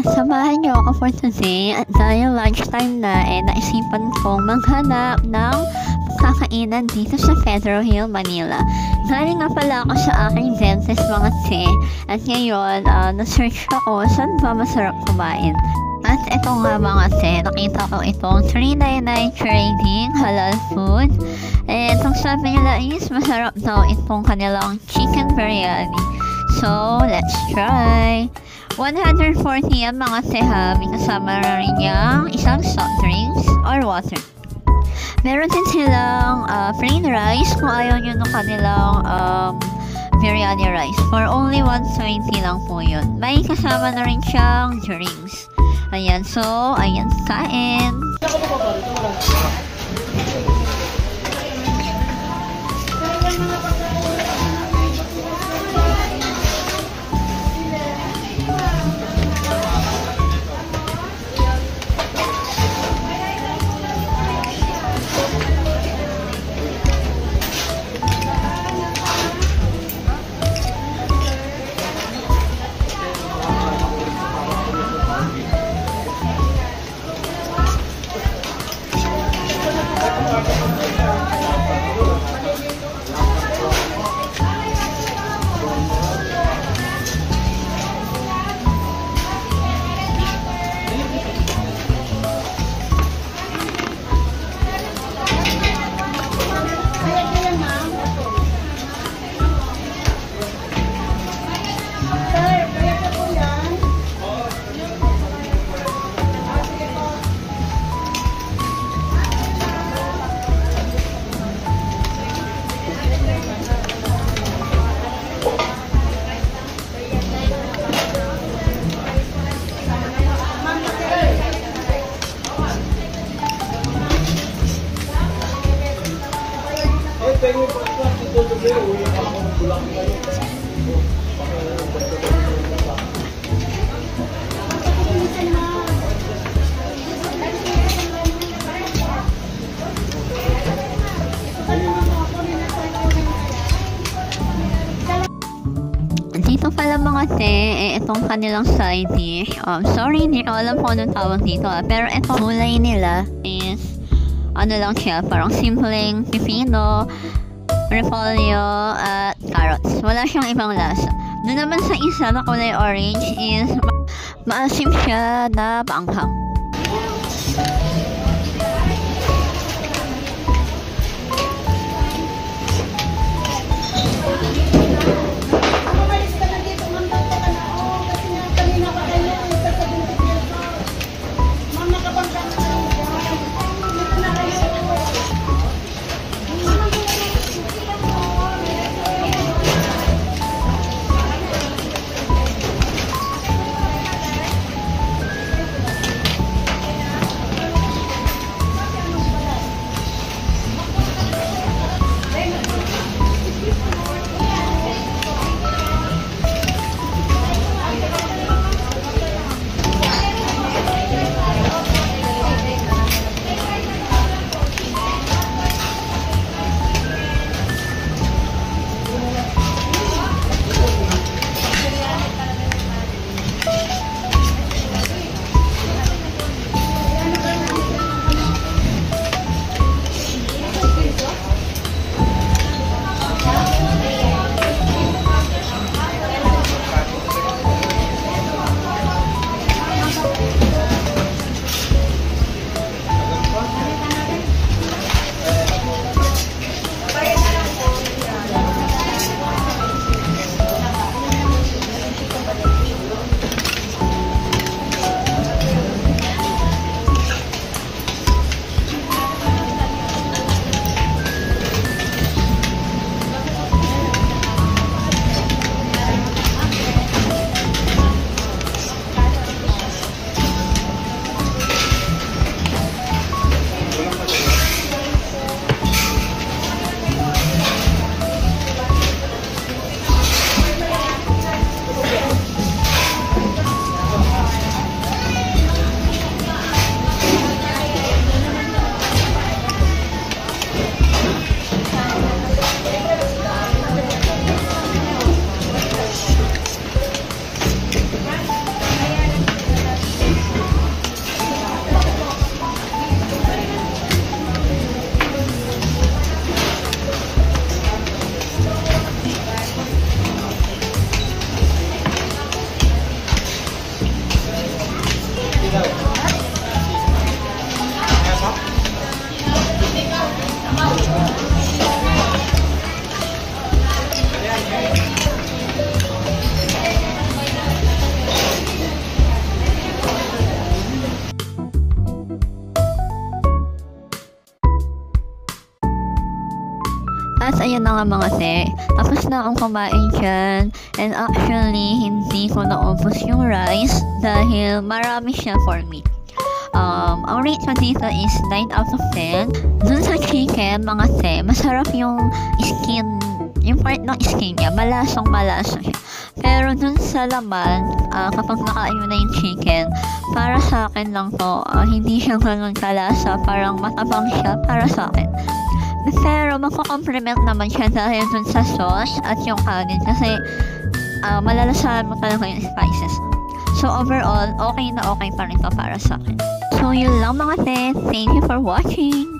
samahan niyo ako for today at dahil lunchtime na naisipan kong maghanap ng kakainan dito sa Pedro Hill, Manila. Galing nga pala ako sa aking dentist mga tse at ngayon na-search ako saan ba masarap kumain. At ito nga mga tse, nakita ko itong 399 Trading Halal Food. Itong sabi nila is masarap daw itong kanilang chicken biryani. So, let's try! 140 yan mga teha, may kasama na rin yung isang soft drinks or water. Meron din silang plain rice kung ayaw nyo ng kanilang biryani rice. For only 120 lang po yun. May kasama na rin siyang drinks. Ayan, so, ayan, kain! Dito pala mga te, itong kanilang side dish. Sorry, hindi ko alam kung anong tawag dito. Pero itong gulay nila is, ano lang siya, parang simpleng pipino, repolyo, at carrots. Wala siyang ibang lasa. Doon naman sa isa na kulay orange is, maasim siya na paanghang. At ayun na nga mga te, tapos na akong kumain dyan. And actually, hindi ko naubos yung rice dahil marami siya for me. Ang rate ko dito is 9 out of 10. Dun sa chicken, mga te, masarap yung skin, yung part ng skin niya, malasang malasa siya. Pero dun sa laman, kapag nakain mo na yung chicken, para sa akin lang to, hindi siya ganun kalasa, parang matabang siya para sa akin. Pero magko-complement naman siya dahil dun sa sauce at yung kanin kasi malalasahan mo talaga yung spices. So overall, okay na okay pa rin to para sa akin. So yun lang mga te, thank you for watching!